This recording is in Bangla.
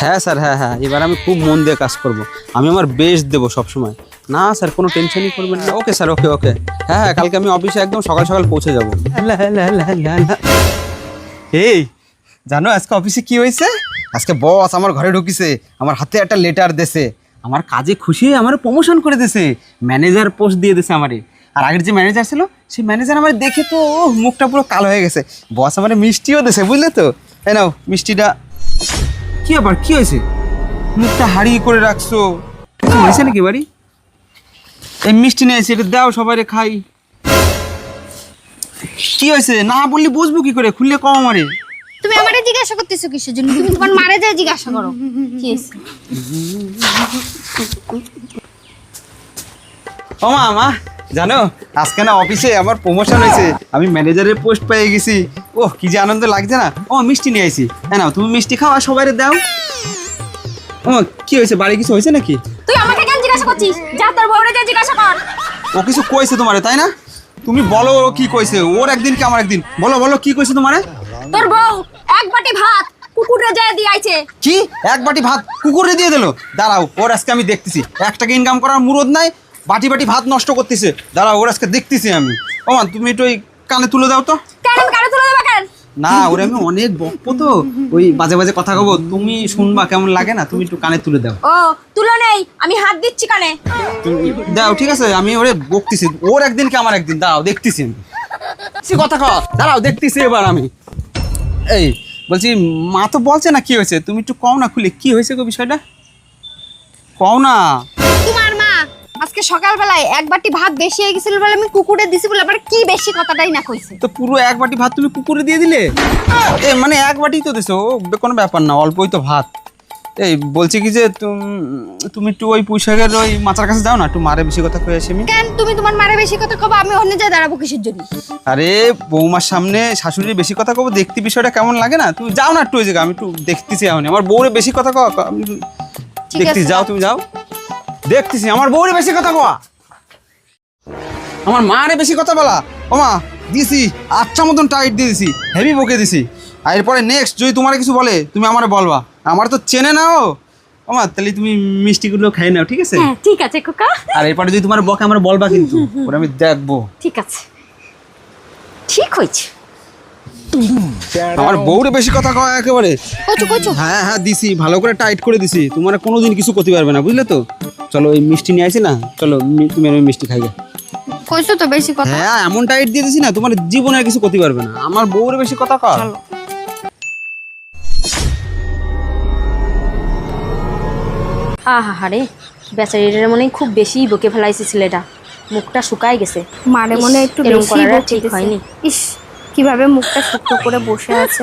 হ্যাঁ স্যার, হ্যাঁ হ্যাঁ, এবার আমি খুব মন দিয়ে কাজ করব। আমি আমার বেস্ট দেবো সবসময়। না স্যার, কোনো টেনশনই করবেন না। ওকে স্যার, ওকে ওকে। হ্যাঁ হ্যাঁ, কালকে আমি অফিসে একদম সকাল সকাল পৌঁছে যাবো। এই জানো আজকে অফিসে কি হয়েছে? আজকে বস আমার ঘরে ঢুকিছে, আমার হাতে একটা লেটার দেছে, আমার কাজে খুশি হয়ে আমার প্রমোশন করে দিয়েছে, ম্যানেজার পোস্ট দিয়ে দিয়েছে আমারে। আর আগের যে ম্যানেজার ছিল সেই ম্যানেজার আমার দেখে তো মুখটা পুরো কালো হয়ে গেছে। বস আমার মিষ্টিও দিয়েছে, বুঝলে তো? এই নাও মিষ্টিটা। কি আবার কি হয়েছে? মুখটা হারিয়ে করে রাখছো, কিছু হয়েছে নাকি বাড়ি? এই মিষ্টি নিয়ে এসে এটা দাও, সবাই খাই। কি হয়েছে না বললি বুঝবো কি করে? খুললে কম আমারে। তুমি আমারে জিজ্ঞাসা করতেছো কিসের জন্য? তুমি তোমার মারে যায় জিজ্ঞাসা করো। কি হইছে? ও মা জানো আজকে না অফিসে আমার প্রমোশন হয়েছে, আমি ম্যানেজারের পোস্ট পেয়ে গেছি। ওহ কি যে আনন্দ লাগছে না। ও মিষ্টি নিয়ে আইছি, হ্যাঁ নাও তুমি মিষ্টি খাও আর সবাই দাও। ও কি হয়েছে, বাড়ি কিছু হয়েছে নাকি? তুই আমাকে কেন জিজ্ঞাসা করছিস? যা তোর বউরে যা জিজ্ঞাসা কর। ও কিছু কইছে তোমারে তাই না? তুমি বলো ও কি কইছে, ওর একদিন কি আমার একদিন। বলো বলো কি কইছে তোমারে? তোর বউ এক বাটি ভাত কুকুরে যায় দিয়ে আইছে। কি এক বাটি ভাত কুকুরে দিয়ে দিল? দাঁড়াও ওর আজকে আমি দেখতেছি। 1 টাকা ইনকাম করার মুরদ নাই, বাটি বাটি ভাত নষ্ট করতেছে। দাঁড়াও ওর আজকে দেখতেছি আমি। ও মা তুমি একটু ওই কানে তুলে দাও তো। কেন আমি কানে তুলে দেবা কেন? না ওরে আমি অনেক বকবো তো, ওই বাজে বাজে কথা কব, তুমি শুনবা কেমন লাগে না? তুমি একটু কানে তুলে দাও। ও তুলো নেই, আমি হাত দিচ্ছি কানে। তুমি দাও, ঠিক আছে আমি ওরে বকতেছি। ওর একদিন কি আমার একদিন, দাও দেখতেছি আমি। কথা কও, দাঁড়াও দেখতেছি এবার আমি। এই বলছি মা তো বলছে না কি হয়েছে, তুমি একটু কও না খুলে কি হয়েছে গো বিষয়টা, কও না। তোমার মা আজকে সকালবেলায় এক বাটি ভাত বেশি হয়ে গেছিল বলে আমি কুকুরে দিছি বলে আবার কি বেশি কথাটাই না কইছে। তো পুরো 1 বাটি ভাত তুমি কুকুরে দিয়ে দিলে? এ মানে 1 বাটি তো দিছো, কোনো ব্যাপার না, অল্পই তো ভাত। এই বলছি কি যে তুমি একটু ওই পুঁইশাকের ওই মাচার কাছে যাও না, একটু মারে বেশি কথা কয়ে আসি আমি। কেন তুমি তোমার মারে বেশি কথা কবা, আমি অন্য জায়গায় দাঁড়াবো কিসের জন্য? আরে বৌমার সামনে শাশুড়ির বেশি কথা কব, দেখতে বিষয়টা কেমন লাগে না? তুমি যাও না একটু ওই জায়গা, আমি একটু দেখতেছি এখন আমার বউরে বেশি কথা কওয়া। আমি দেখতেছি, যাও তুমি যাও, দেখতেছি আমার বউরে বেশি কথা কওয়া, আমার মারে বেশি কথা বলা। ও মা দিছি আচ্ছা মতন টাইট দিয়ে দিছি, হেভি বকে দিছি। আর এরপরে নেক্সট যদি তোমার কিছু বলে তুমি আমারে বলবা, আমার তো চেনে নাও। ও মা তাহলে তুমি মিষ্টিগুলো খাই নাও, ঠিক আছে? হ্যাঁ ঠিক আছে খোকা। আর এরপরে যদি তোমার বকে আমার বলবা কিন্তু, ওরা আমি দেখবো। ঠিক আছে, ঠিক হয়েছে। আমার বউরে বেশি কথা কয় একেবারে। কচু কচু। হ্যাঁ হ্যাঁ দিছি, ভালো করে টাইট করে দিছি, তোমার কোনোদিন কিছু করতে পারবে না, বুঝলে তো? চলো ওই মিষ্টি নিয়ে আসি না, চলো তুমি আর ওই মিষ্টি খাইবে। কইছো তো বেশি কথা। হ্যাঁ এমন টাইট দিয়ে দিছি না, তোমার জীবনে আর কিছু করতে পারবে না। আমার বউরে বেশি কথা কয়। চলো। আহারে বেচারিটার মনে হয় খুব বেশি বকে ফেলাইছে ছেলেটা, মুখটা শুকায় গেছে। মারে মনে একটু এরকম বেশি করাটা বকে ঠিক দিছে। হয়নি। ইস কিভাবে মুখটা শুকনো করে বসে আছে।